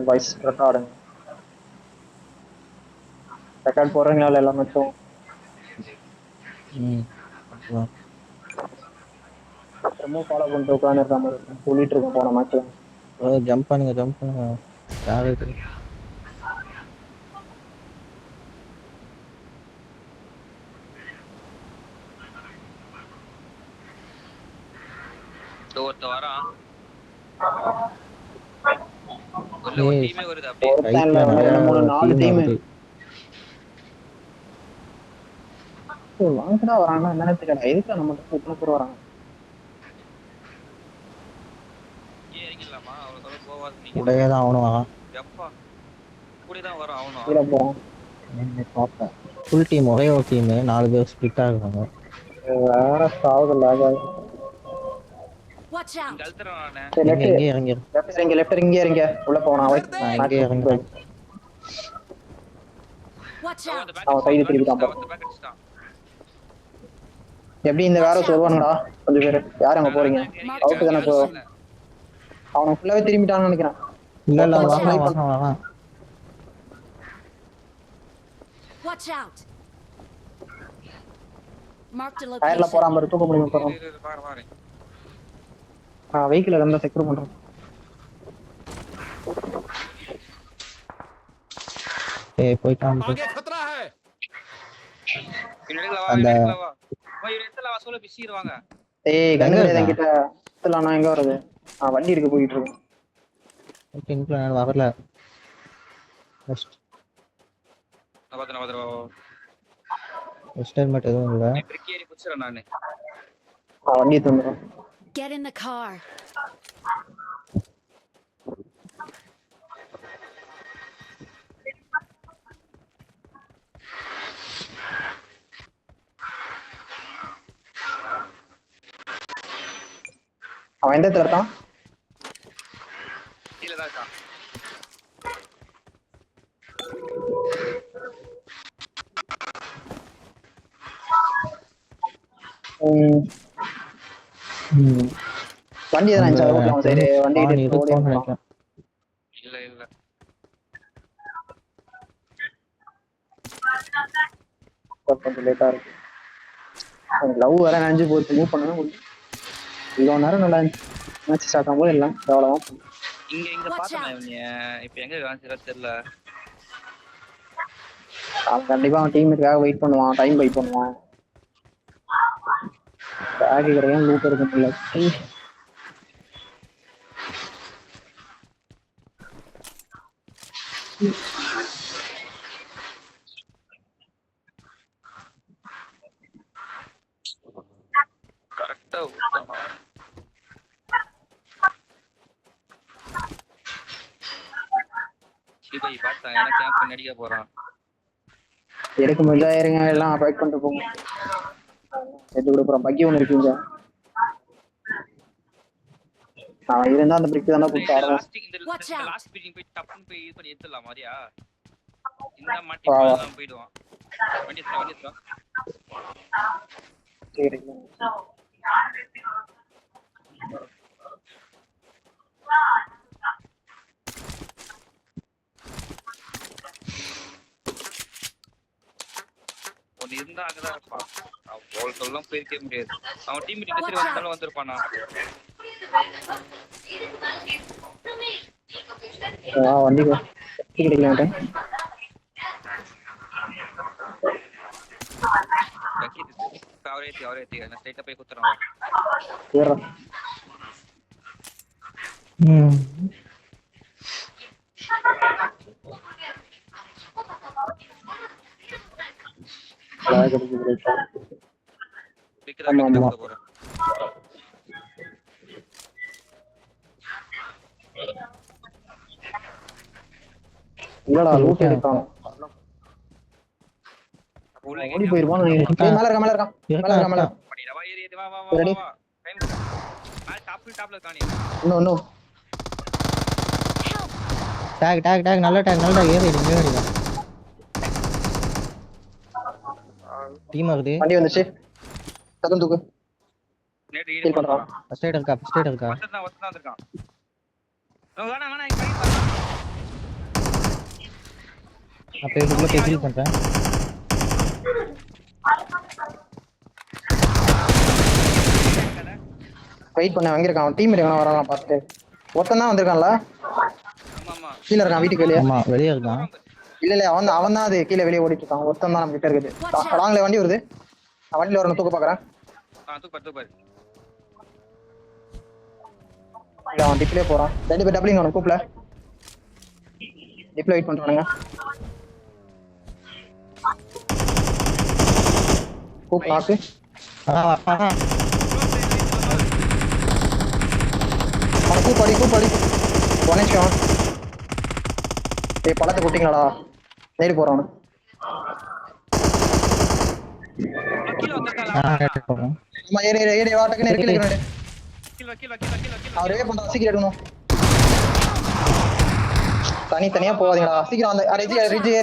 Voice கரெக்டாக ஆடுங்க. Record போடுறீங்களா எல்லா மேட்சும்? அப்புறம் ரொம்ப ஃபாலோ பண்ணிட்டு உட்காந்துருக்க மாதிரி இருக்கும். சொல்லிட்டு இருக்கோம் போன மேட்ச்ல. ஜம்ப் பண்ணுங்க யாரு இது? ஒருத்த வரான் உள்ள ஒரு டீமே வருது அப்படியே. ஒருத்தன் இல்ல, ரெண்டு மூணு நாலு டீம் வாங்கடா வராங்க. என்ன தெரியல, எதுக்கு நம்ம இத்தனை பேர் வராங்க? இறங்கிடலாமா? அவ்வளவு தூரம் போவாது. நீங்க கூடவே தான் அவனும் வரான். எப்பா கூட தான் வரும் அவனும். கீழே போறோம். ஃபுல் டீம் ஒரே ஒரு டீம் 4 பேர் ஸ்பிளிட்டா இருக்காங்க. வேற சாவுது லாக் ஆகுது. இங்க அழுத்துறேன் நானு. எங்க இறங்கி லெஃப்ட் இங்க இறங்க. உள்ள போனா எங்க இறங்குறேன். அவன் சைடு திருப்பிட்டான். அவன் பேக் அடிச்சிட்டான். எப்படி இந்த வேற சொல்லுவானுங்கடா கொஞ்சம் பேரு. யார் அங்க போறீங்க? அவுட் தானே போ. அவன் ஃபுல்லாவே திரும்பிட்டான்னு நினைக்கிறேன். இல்ல வரான். Watch out. Marked a டயர்ல location. போறான் பாரு, தூக்க முடியும் போறான். பாரு வெஹிக்கிள் இருந்தா செக்யூர் பண்றோம். போயிட்டான். आगे खतरा है. அந்த சொல்ல பிசிடுவாங்க. ஏய் கண்ணு என்கிட்ட சுத்தலாம்னா எங்க வருது? வண்டி இருக்கு போயிட்டு இருக்கோம். ஓகே வரல. வெஸ்ட் ஹெல்மெட் எதுவும் இல்ல. பிரிக்கேரி புடிச்சறேன் நானு. வண்டி தந்துறேன். Get in the car. அவன் எந்த இடத்துல இருக்கான்? கீழ தான் இருக்கான். வண்டி எதனா இருந்துச்சா ரோட்ல அவன் சைடு? வண்டி நினைக்கிறேன். இல்ல கொஞ்சம் லேட்டா இருக்கு. லவ் வர நினைஞ்சு போச்சு. மூவ் பண்ணவே முடியும். இவ்வளவு நேரம் நல்லா இருந்துச்சு. மேட்ச் ஸ்டார்ட் ஆகும்போது எல்லாம் எவ்வளவா இங்க பார்த்தேன் இவங்க. இப்போ எங்க இருக்கான்னு தெரியல. அவன் கண்டிப்பா அவன் டீமுக்காக வெயிட் பண்ணுவான், டைம் பை பண்ணுவான். பேக் கிடையாது, லூட் எடுக்க முடியல. கரெக்டா சிபை பார்த்தா எனக்கு கேம்ப் பண்ணி அடிக்க போறான். எடுக்க முடிஞ்சா இருங்க, எல்லாம் அவாய்ட் பண்ணிட்டு போங்க. எடுத்து கொடுக்குறோம். பக்கி ஒன்று இருக்குங்க. அவன் இருந்தா அந்த பிரிக் தானே கொடுத்து ஆடுவோம். லாஸ்ட் மீட்டிங் போய் டப்புன்னு போய் இது பண்ணி எடுத்துடலாம் மாதிரியா? இந்த மாட்டி போலாம் போயிடுவான். வண்டி எடுத்துடா. சரி ஒன்னு இருந்தா அங்கதான் இருப்பான். அவன் போல் சொல்லலாம் போயிருக்க முடியாது. அவன் டீம் மீட்டிங் சரி வந்தாலும் வந்திருப்பானா? வண்டி கிடைக்கல. அவரே நான் ஸ்ட்ரைட்டா போய் குத்துறான். இல்லடா லூட் எடுக்கான். ஓடி போயிருவான். மேல இருக்கான். இன்னும் டாக் நல்ல டாக் ஏறிடுங்க. டீம் ஆகுது. வண்டி வந்துச்சு. சத்தம் தூக்கு. நேட் ஈடு பண்றான். ஃபர்ஸ்ட் எய்ட் இருக்கா? ஒருத்தன் வந்திருக்கான். வேணா இங்க அப்போ இதுக்குள்ள போய் ஹீல் பண்றேன். வெயிட் பண்ண வாங்கியிருக்கான் அவன். டீம் இருக்கான் வரான் பார்த்துட்டு. ஒருத்தன் தான் வந்திருக்கான்ல, ஆமா ஆமா கீழே இருக்கான் வீட்டுக்கு வெளியே. ஆமா வெளியே இருக்கான். இல்ல அவன் தான் அது கீழே வெளியே ஓடிட்டு இருக்கான். ஒருத்தன் தான் நம்ம கிட்ட இருக்குது. லாங்ல வண்டி வருது. நான் வண்டியில வரணும் தூக்க பாக்குறேன். தூக்கு இல்ல அவன் டிப்ளே போறான். ரெண்டு பேர் டபுளிங் அவனுக்கு கூப்பிட டிப்ளே வெயிட் பண்றானுங்க. கூப் பாக்கு அவனை கூப்பாடி ஒன் நிமிஷம். ஏய் பழத்தை குட்டிங்களாடா, நேரி போறான். ஆமா ஏறி வாட்டக்கு நெருக்கி அவரே பண்றான். சீக்கிரம் எடுக்கணும். தனியா போவாதீங்கடா சீக்கிரம். அந்த ரிஜி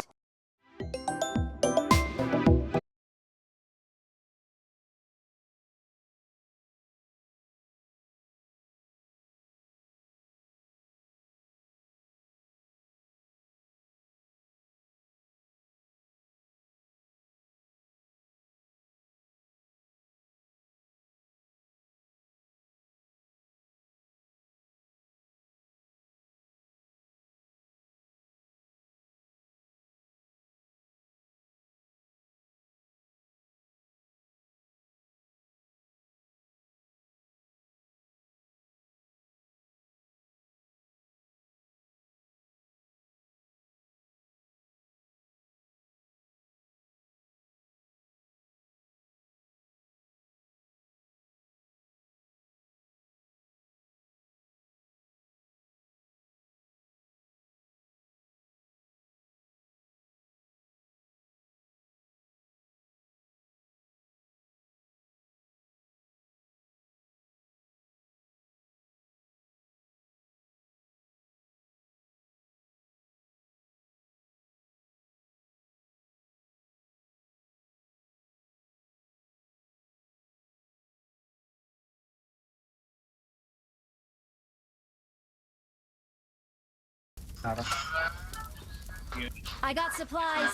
I got supplies.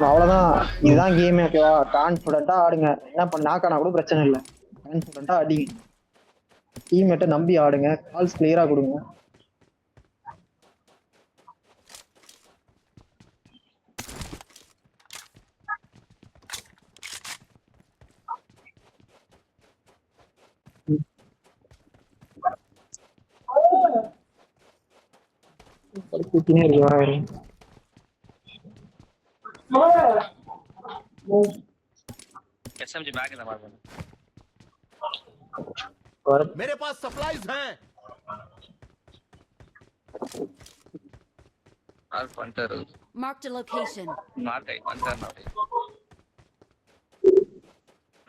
அவ்வளவுதான். இதுதான் கேமே. ஓகேவா, கான்பிடண்டா ஆடுங்க. என்ன பண்ண நாக்கானா கூட பிரச்சனை இல்லை. கான்பிடண்டா அடிங்க. டீம்மேட்டை நம்பி ஆடுங்க. கால்ஸ் கிளியரா கொடுங்க. கூட்டினே இருக்கு வர SMG बैग है हमारे पास। मेरे पास सप्लाईज हैं। और पंटर Marked a location. मार गई पंटर ना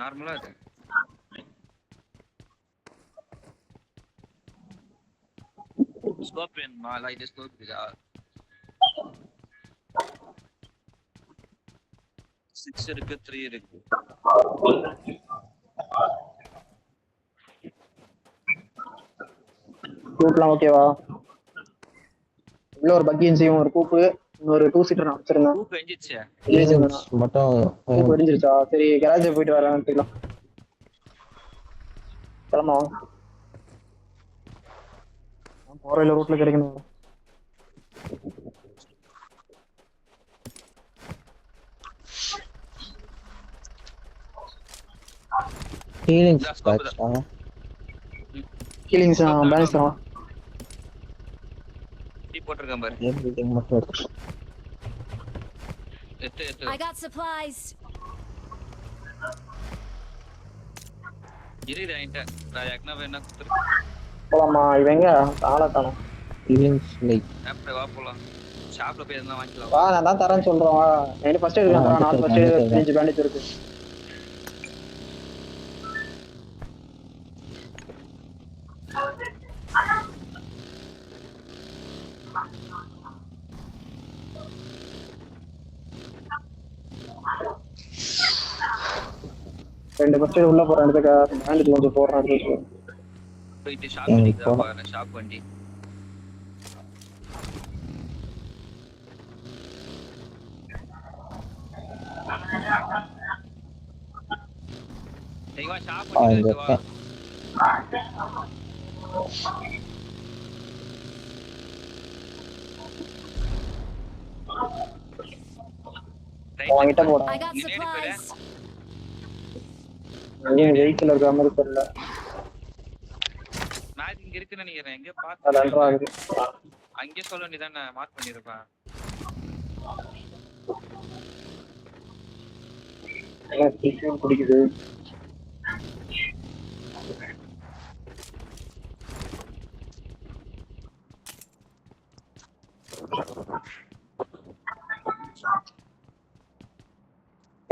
नॉर्मल है scorpion mall I just told you 6 இருக்கு 3 இருக்கு கூப்லாம் ஓகேவா? உள்ள ஒரு பக்கியன்சியும் ஒரு கூப்பு இன்னொரு 2 சீட்டர் நான் வச்சிருந்தேன். கூப் வெஞ்சிச்சு மட்டும் கூப் வெஞ்சிருச்சா? சரி கராஜ் போயிட்டு வரேன். கிளம்பா போற இல்ல ரூட்ல கிடைக்கணும். ஹீலிங்ஸ் பேலன்ஸ் தரோம். டீ போட்டுருக்கேன் பாரு. எவ்ரிதிங் மட்டும் எடுத்து I got supplies. இரு ரைட்டா ராயக்னா வேணா குத்துரு. போலாமா? இவங்க ஆளத்தானோ ஹீலிங்ஸ் லைக் அப்படியே வா போலாம். ஷாப்ல போய் எதனா வாங்கிக்கலாம். வா நான் தான் தரேன்னு சொல்றேன். வா எனக்கு ஃபர்ஸ்ட் எய்ட் தரேன். நான் ஃபர்ஸ்ட் எய்ட் 5 பேண்டேஜ் இருக்கு. ரெண்டு ஃபர்ஸ்ட் எய்ட் உள்ள போறேன். எடுத்துக்க பேண்டேஜ் கொஞ்சம் போடுறேன். எடுத்து போயிட்டு ஷாப் பண்ணிக்கலாம். ஷாப் வண்டி தெய்வா ஷாப் இங்க பண்ணிட்டு வா. இருக்கேன். அவன்கிட்ட போடா. I got இங்க நேரடி போயிடு. supplies. எங்கேயும் வெஹிக்கிள் இருக்கிற மாதிரி தெரியல. மேட்ச் இங்க இருக்குன்னு நினைக்கிறேன். எங்க அது பாத்து அல்ட்ரா ஆகுது. அங்கே சொல்ல வேண்டியதானே, மார்க் பண்ணிருப்பேன். எல்லாம் சீக்கிரம் பிடிக்குது.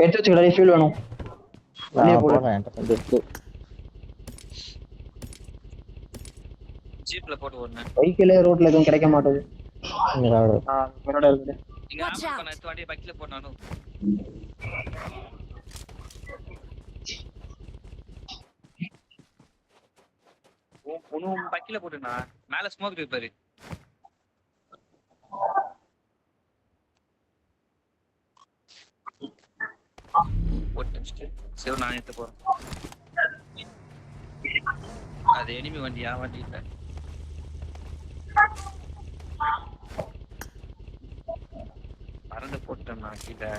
எடுத்து வச்சுக்கடா, ஃபியூல் வேணும். வண்டியை நான் போடு. போடுறேன் என்கிட்ட கொஞ்சம் இருக்கு. ஜீப்ல போட்டு ஓடுனேன். பைக்கிலே ரோட்ல எதுவும் கிடைக்க மாட்டேது. இங்க தான் என்னோட இருக்குது. இங்க Watch ஆம்புலன்ஸ் out. பண்ண எடுத்து வண்டியை பைக்ல போனானும். உன் பைக்ல போட்டுனா மேல ஸ்மோக் இருப்பாரு. சரி நான் எடுத்து போறேன். அது எனிமி வண்டியா? வண்டி இல்ல. மறந்து போட்டேன் நான் கீழே.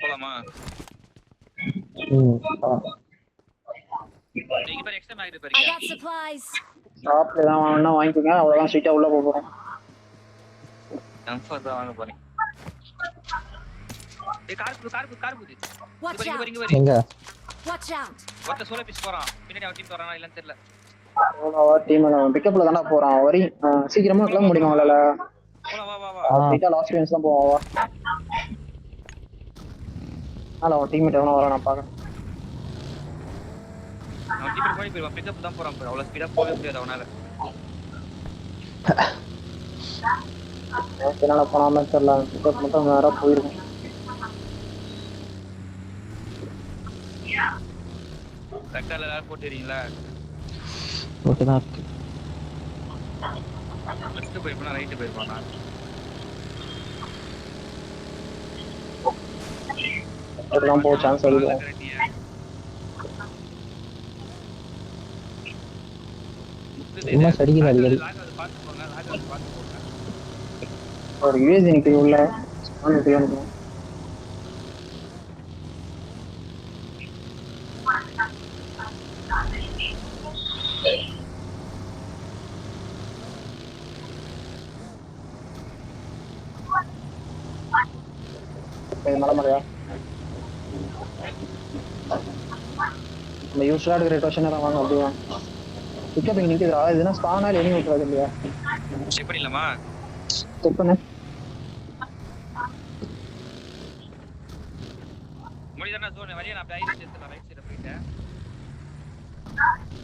போலாமா? நீங்க பேர் எக்ஸ்ட்ரா மேக் I இருப்பாரு. got supplies. ஷாப்ல தான் வாங்கினா வாங்கிக்கோங்க. அவ்வளோதான், ஸ்ட்ரெயிட்டாக உள்ள போகிறோம். கம்ஃபர்ட் தான் வாங்க போறேன். ஏய் கார் புடி. Watch out. இங்க வரி. எங்க Watch out. ஒருத்த சோலோ பிஸ் போறான். பின்னாடி அவன் டீம் வரானா இல்லன்னு தெரியல. அவ்வளோவா டீம் பிக்கப்ல தானே போகிறான். வரி சீக்கிரமாக கிளம்ப முடியுமா அவளால? போலாம் வா வா வா. ஸ்ட்ரெயிட்டாக லாஸ்ட் டைம்ஸ் தான் போவான். அதனால் அவன் டீம்மேட் எவனோ வரான், நான் பார்க்குறேன். அவன் டீம் போய் போயிடுவான். பிக்கப் தான் போறான். அவ்வளவு ஸ்பீடா போக முடியாது அவனால. என்னால் போனாமல் தெரியல. பிக்கப் மட்டும் நேராக போயிருக்கும். ரெக்கார்ட்ல எல்லாரும் போட்டுறீங்களா? ஓகே தான் இருக்கு. லெஃப்ட் போயிருப்பானா ரைட் போயிருப்பானா? அதெல்லாம் போக சான்ஸ் அதிகம். இன்னும் சடிக்குது அடிக்கடி. ஒரு யூஎஸ் நிற்குது உள்ள. எனக்கு மலைமலையா நம்ம யூஸ்வலாக எடுக்கிற ரொட்டேஷன் நேரம் வாங்க. அப்படி வாங்க. பிக்கப் இங்கே நிற்குதுடா. இதுனா ஸ்பானால் எண்ணி விட்டுறாது இல்லையா? செக் பண்ணிடலாமா? செக் பண்ணு. முடிதானா ஜோன் வரைய நான் அப்படியே ரைட் எடுத்துறேன். ரைட் சைடு போயிட்டேன்.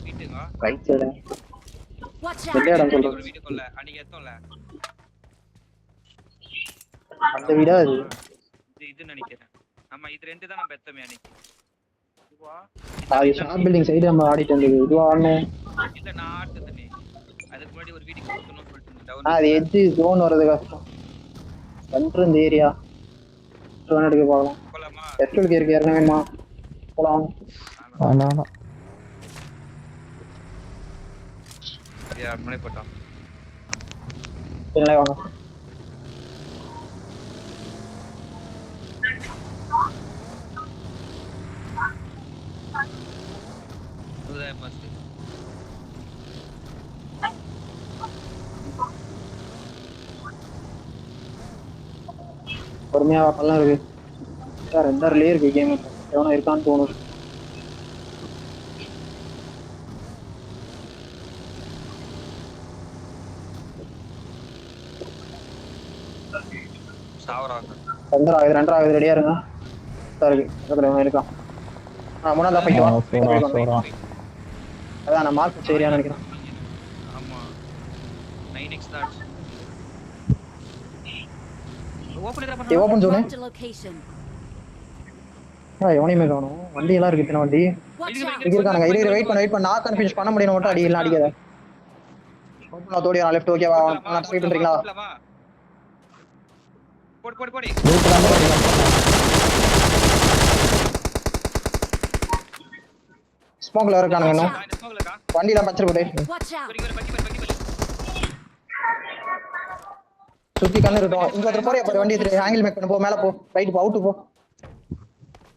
வீட்டுங்க. ரைட் சைடு Watch எந்த out. இடம் சொல்றது? வீட்டுக்குள்ள அன்னைக்கு எத்தோம்ல. அந்த வீடா அது? இது நினைக்கிறேன். ஆமா இது ரெண்டு தான் நம்ம எத்தமே அன்னைக்கு. இதுவா? அது ஷாப் பில்டிங் சைடு நம்ம ஆடிட்டு இருந்தது. இதுவா ஆடணும்? இல்ல நான் ஆடுறது நீ. அதுக்கு முன்னாடி ஒரு வீடியோ கொடுக்கணும்னு சொல்லிட்டு டவுன். அது எட்ஜ் ஜோன் வர்றது கஷ்டம். சென்டர் இந்த ஏரியா ஜோன் எடுக்க போகலாம். போலாமா? எஸ்டோலுக்கு இருக்கு. இறங்க வேணுமா? போலாம். வேண்டாம் சரியா முன்னாடி போட்டோம். இல்லை வாங்க. மஸ்ட் பொறுமையா வாப்பெல்லாம் இருக்கு. சார் ரெண்டர்லயே இருக்கு கேம். எவனோ இருக்கான்னு தோணுது. சாவறாங்க. ரெண்டரை ஆகுது. ரெடியா இருங்க. சார் இருக்கு பக்கத்துல எவனோ இருக்கான். முன்னாடி போயிட்டு வா. அதான் நான் மார்க் சரியான்னு நினைக்கிறேன். ஆமா 9x தான். Open zone. Marked a location. எவனையுமே காணும். வண்டி எல்லாம் இருக்கு. இத்தனை வண்டி Watch out. இருக்கானுங்க. இரு வெயிட் பண்ண. நான் கன்ஃபியூஸ் பண்ண முடியும். மட்டும் அடி இல்லை அடிக்காத. ஓபன்ல தோடி லெஃப்ட். ஓகேவா? நான் ட்ரை பண்றீங்களா? போடு ரூட் தான் போடுங்க. ஸ்மோக்ல இருக்கானுங்க இன்னும். நான் இந்த ஸ்மோக்ல இருக்கா வண்டியில பச்சர் போட்டு Watch out! பக்கி பாரு சுத்தி கண்ணு இருக்கட்டும். இங்க ஒருத்தர் போறியா பாரு, வண்டி எடுத்து ஹேங்கிள் மேக் பண்ண போ, மேல போ, ரைட் போ, அவுட் போ.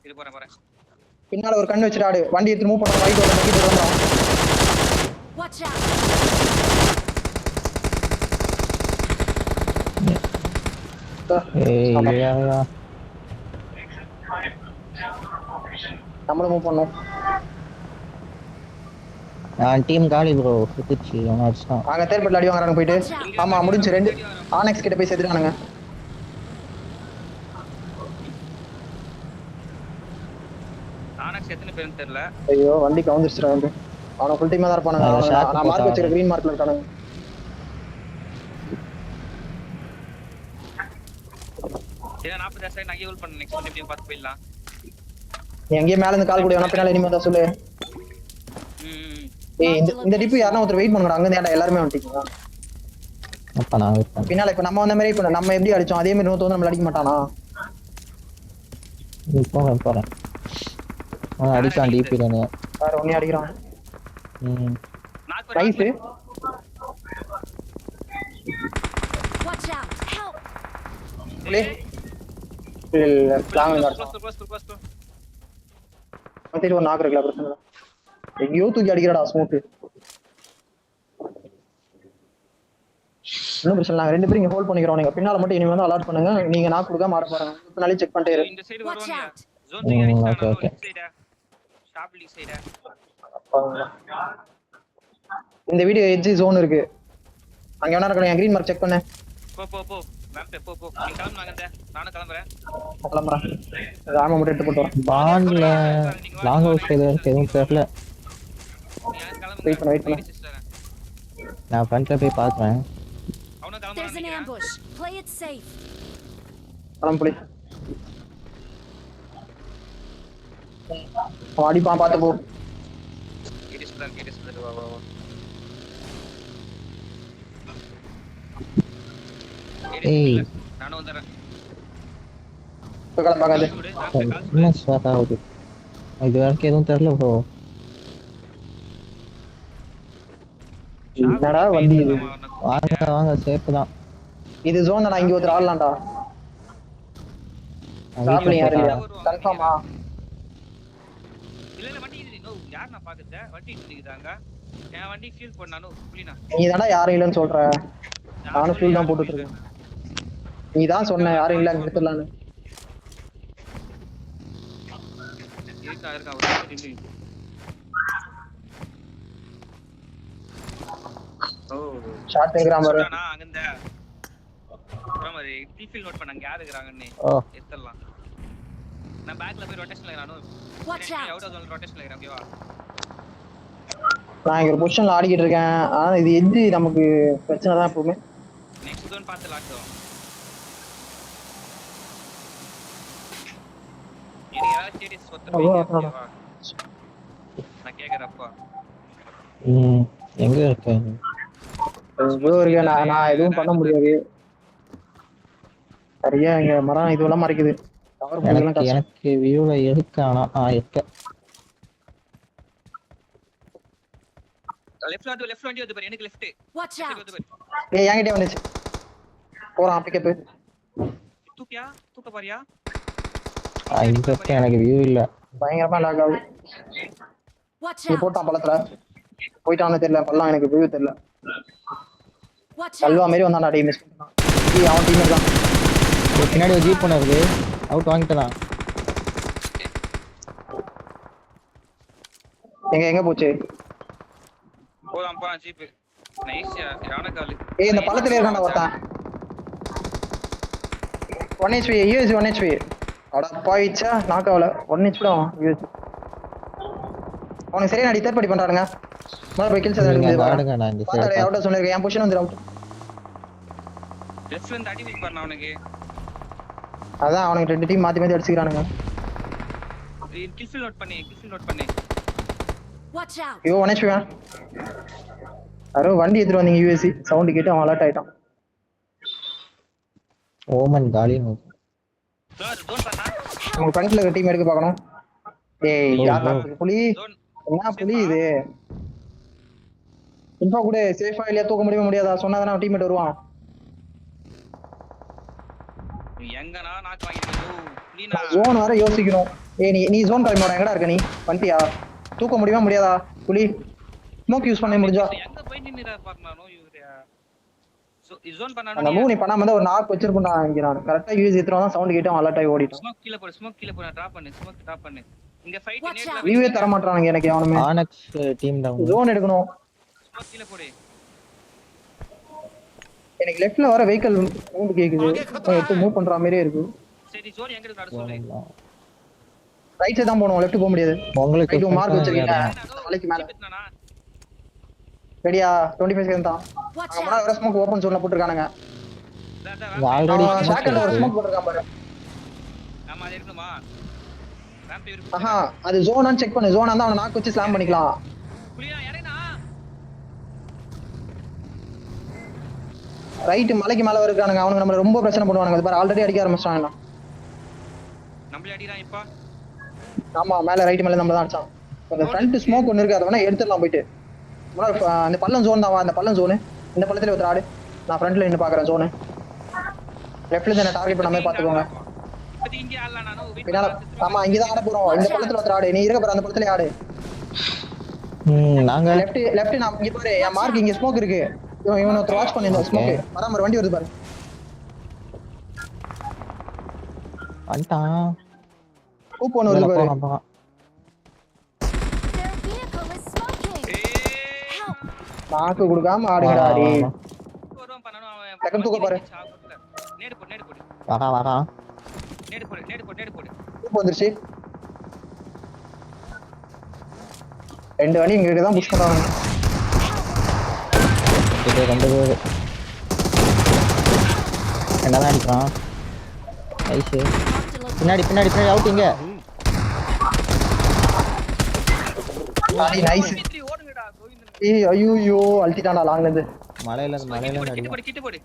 இது போறேன் பின்னால ஒரு கண்ணு வச்சுட்டு ஆடு. வண்டி எடுத்து மூவ் பண்ண, ரைட் ஓட பக்கி வரணும். Watch out! ஏய் ஆமா. இல்லையா நம்மளும் மூவ் பண்ணோம். நான் டீம் காலி ப்ரோ சுத்திச்சு அவன் அடிச்சான். அங்க தேர்பட்ல அடி வாங்குறாங்க போயிட்டு. ஆமா முடிஞ்சு, ரெண்டு ஆனெக்ஸ் கிட்ட போய் சேர்த்துட்டானுங்க. ஆனக்ஸ் எத்தனை பேருன்னு தெரியல. ஐயோ வண்டி கவுந்துருச்சுடா வந்து. அவன ஃபுல் டீமா தான் இருப்பானுங்க. அத shot நான் மார்க் போட்டாங்க. வச்சிருக்க கிரீன் மார்க்ல இருக்கானுங்க. ஏன்னா 40 செகண்ட் நான் ஹோல்ட் பண்ண நெக்ஸ்ட் டைம் பார்த்து போயிடலாம். நீ எங்கேயே மேல இருந்து கால் கூட வேணா பின்னால இனிமே தான் சொல்லு. ஏய் இந்த டிப்பு யாரனா ஒருத்தர் வெயிட் பண்ணுங்கடா. அங்க இருந்து எல்லாரும் வந்துட்டீங்க. அப்ப நான் வெயிட் பண்ணேன். பின்னால இப்ப நம்ம வந்த மாதிரி இப்ப நம்ம எப்படி அடிச்சோம் அதே மாதிரி நோத்து நம்மள அடிக்க மாட்டானா? போறேன் அவன் அடிச்சான் டிபில நீ. வேற ஒண்ணே அடிக்கிறான். Rice Watch out! Help! இல்ல லாங்ல இருக்கான். க்ளோஸ் மத்தேரி ஒரு நாக் இருக்குல பிரச்சனை இல்ல. எங்கயோ தூக்கி அடிக்கிறடா ஸ்மோக். இன்னும் பிரச்சனை இல்ல. ரெண்டு பேரும் இங்க ஹோல்ட் பண்ணிக்கிறோம். நீங்க பின்னால மட்டும் இனிமே வந்து அலர்ட் பண்ணுங்க. நீங்க நாக் கொடுக்க மாற போறாங்க. பின்னாலே செக் பண்ணிட்டே இரு. இந்த சைடு Watch வருவாங்க. out! ஜோன் 3 அடிச்சானா okay. இந்த சைடு. ஷாப்லி சைடு. இந்த வீடியோ எட்ஜ் ஜோன் இருக்கு. அங்க வேணா இருக்கணும். கிரீன் மார்க் செக் பண்ணு. போ மேப் போ நீ கிளம்புங்க. நானும் கிளம்புறேன். கிளம்புறேன். ஆமா மட்டும் எடுத்து போட்டு வரேன். பாண்ட்ல லாங் ஹவுஸ் எதுவும் தெரியல. வெயிட் பண்ணு. நான் ஃப்ரண்ட்ல போய் பாக்குறேன். அவனும் There's an கிளம்புறான். ambush. Play it safe. கிளம்புடி. அடிப்பான் பாத்து போ. கேடிஸ் வா. ஏய் நானும் வந்துறேன். இப்ப கிளம்பாகாது. என்ன ஸ்டார்ட் ஆகுது இது வரைக்கும் எதுவும் தெரியல ப்ரோ. என்னடா வண்டி இது? வாங்க சேஃப் தான். இது ஜோன் தான். இங்க ஒருத்தர் ஆடலாம்டா. சாப்பிடுங்க யாரு இல்லையா? கன்ஃபார்மா? இல்ல வண்டி இது நோ யார் நான் பாக்குறேன். வண்டி இருக்குதாங்க. என் வண்டி ஃபீல் பண்ணானோ புளினா. நீ தானே யாரும் இல்லைன்னு சொல்ற. நானும் ஃபீல் தான் போட்டுட்டு இருக்கேன். நீ தான் சொன்ன யாரும் இல்ல அங்க எடுத்துடலான்னு. இருக்கா ஒரு நின்னு. ஓ ஷாட் எங்கறாம பாரு. நான் அங்க இந்த மாதிரி டீஃபில் நோட் பண்ணாங்க யார் இருக்கறாங்கன்னு. எத்தலாம். நான் பேக்ல போய் ரொட்டேஷன்ல இருக்கறானோ. Watch out! Out of zone ரொட்டேஷன்ல இருக்கறேன். ஓகேவா? நான் இங்க ஒரு பொசிஷன்ல ஆடிக்கிட்டு இருக்கேன். ஆனா இது எது நமக்கு பிரச்சனை தான் எப்பவுமே. நெக்ஸ்ட் ஜோன் பார்த்து லாக் நான் கேக்குறப்பா எங்க இருக்க நான் எதுவும் பண்ண முடியாது. சரியா இங்க மரம் இதுவெல்லாம் மறைக்குது. எனக்கு வியூல இருக்கானா இருக்க. லெஃப்ட் வண்டி வந்து பாரு. எனக்கு லெஃப்ட். Watch out! ஏய் என்கிட்ட வந்துச்சு. போறான் பிக்கப். தூக்க பாரியா? இங்க எனக்கு வியூ இல்ல. பயங்கரமா லாக் ஆகுது. Watch நீ out! போட்டான் பள்ளத்துல. போயிட்டானே தெரியல. பள்ளம் எனக்கு வியூ தெரியல. Watch Kalwa out! மாதிரி வந்தான்டா டீம் மிஸ் பண்ணான். அவன் டீம் இருக்கான். பின்னாடி ஒரு ஜீப் போனது அவுட் வாங்கிட்டலாம். எங்க போச்சு? போலாம் ஜீப். நைஸ் யானை கால். ஏய் இந்த பள்ளத்துல இருக்கான்டா ஒருத்தன். 1 HP யூஎஸ் 1 HP. அட பாயிச்சா நாக் ஆவல. 1 HP தான் யூஎஸ். அவனுக்கு சரியா அடி தேர்ட் படி பண்றானுங்க. மேல போய் கில்ஸ் எடுக்குது பாருங்க. நான் இந்த பாத்தா அவுட் சொல்லிருக்கேன். என் பொசிஷன் வந்து அவுட். லெஃப்ட்ல இருந்து அடி வீக் பண்ணா அவனுக்கு. அதான் அவனுக்கு ரெண்டு டீம் மாத்தி அடிச்சுக்கிறானுங்க. கில் நோட் பண்ணி. Watch out! ஐயோ 1 HP வேணும். யாரோ வண்டி எடுத்துட்டு வந்தீங்க யூஎஸ்சி. சவுண்ட் கேட்டு அவன் அலர்ட் ஆயிட்டான். ஓமன் காலின்னு ஜோன் பண்ணா உங்க ஃப்ரண்ட்ல டீம் எடுக்க பார்க்கணும். ஏய் ஓ, யார் ஓ. புலி? ஜோன் என்ன புலி இது? இன்ஃபா கூட சேஃபா இல்லையா தூக்க முடியாதா சொன்னாதானே அவன் டீம்மேட் வருவான். எங்கனா நாக்கு வாங்கிட்டு நீனா ஜோன் வர யோசிக்கணும். ஏய் நீ ஜோன் கிளம்பிடா, எங்கடா இருக்க நீ? வந்துட்டியா? தூக்க முடியாதா புலி? ஸ்மோக் யூஸ் பண்ண முடிஞ்சா? எங்க போய் நின்னுடா பாக்கணும் இவரே. ஜோன் அந்த பண்ணானோ மூவ் நீ பண்ணாம இருந்தா ஒரு நாக் வச்சிருப்பா இங்க. நான் கரெக்டா யூஸ் ஏத்துறோம் தான் சவுண்ட் கேட்டு அலர்ட் ஆகி ஓடிட்டான். ஸ்மோக் கீழ போடு டிராப் பண்ணு ஸ்மோக் டிராப் பண்ணு. இங்க ஃபைட் Watch நேட்ல out. வியூவே தர மாட்டானுங்க எனக்கு எவனுமே. ஆனக்ஸ் டீம் டவுன். ஜோன் எடுக்கணும். ஸ்மோக் கீழ போடு. எனக்கு லெஃப்ட்ல வர வெஹிக்கிள் சவுண்ட் கேக்குது. எடுத்து மூவ் பண்ற மாதிரியே இருக்கு. சரி ஜோன் எங்க இருக்கு சொல்லு. ரைட் சைடு தான் போணும், லெஃப்ட் போக முடியாது. உங்களுக்கு ரைட் மார்க் வச்சிருக்கீங்க. மலைக்கு மேல. ரெடியா? 25 செகண்ட் தான். Watch அங்க முன்னாடி out. வர ஸ்மோக் ஓபன் ஜோன்ல போட்டுருக்கானுங்க. ஆல்ரெடி ஷாட்கன்ல ஒரு ஸ்மோக் போட்டுருக்கான் பாரு. ஆமா அது இருக்குமா? ராம்ப் இருக்கு. ஆஹா, அது ஜோனான்னு செக் பண்ணு. ஜோனா இருந்தா அவனை நாக் வச்சு ஸ்லாம் பண்ணிக்கலாம். புலியா இறங்குனா. ரைட் மலைக்கு மேல இருக்கானுங்க. அவனுங்க நம்மள ரொம்ப பிரச்சனை பண்ணுவானுங்க. அது பாரு ஆல்ரெடி அடிக்க ஆரம்பிச்சாங்க. நம்மளே அடிறான் இப்ப. ஆமா மேல ரைட் மேல நம்ம தான் அடிச்சான். அந்த ஃப்ரண்ட் ஸ்மோக் ஒன்னு இருக்கு, அத வேணா எடுத்துடலாம் போயிட்டு. முன்னாடி அந்த பள்ளம் ஜோன் தான். அந்த பள்ளம் ஜோன். இந்த பள்ளத்துல ஒரு ஆடு. நான் ஃப்ரண்ட்ல நின்னு பாக்குறேன் ஜோன். லெஃப்ட்ல இருந்து டார்கெட் பண்ணாம பாத்துக்கோங்க. இது இங்க ஆளலாம் நானோ வெயிட் பின்னால ஆமா இங்க தான் ஆட போறோம். இந்த பள்ளத்துல ஒரு ஆடு. நீ இருக்க பாரு அந்த பள்ளத்துல ஆடு. நாங்க லெஃப்ட் நான் இங்க பாரு. என் மார்க் இங்க ஸ்மோக் இருக்கு. இவன் ஒருத்தர் வாட்ச் பண்ணி இந்த ஸ்மோக். வராம வண்டி வருது பாரு. வந்துட்டான். கூப் ஒன்னு வருது பாரு. Their vehicle is smoking. Help. நாக்கு கொடுக்காம ஆடுங்கடா அடி. வரோம் பண்ணனும் அவன். டக்குனு தூக்க பாரு. நேடு போடு. வரா. நேடு போடு. கூப் வந்துருச்சு. ரெண்டு வண்டி இங்க தான் புஷ் பண்றாங்க. இது ரெண்டு பேர் என்னதான் அடிக்கிறான். ஐஸ் பின்னாடி அவுட்டிங்க. நைஸ். ஓடுங்கடா கோவிந்தன். ஏய் ஐயோ அல்டிட்டான்டா லாங்ல இருந்து. மலையில கிட்ட போடு.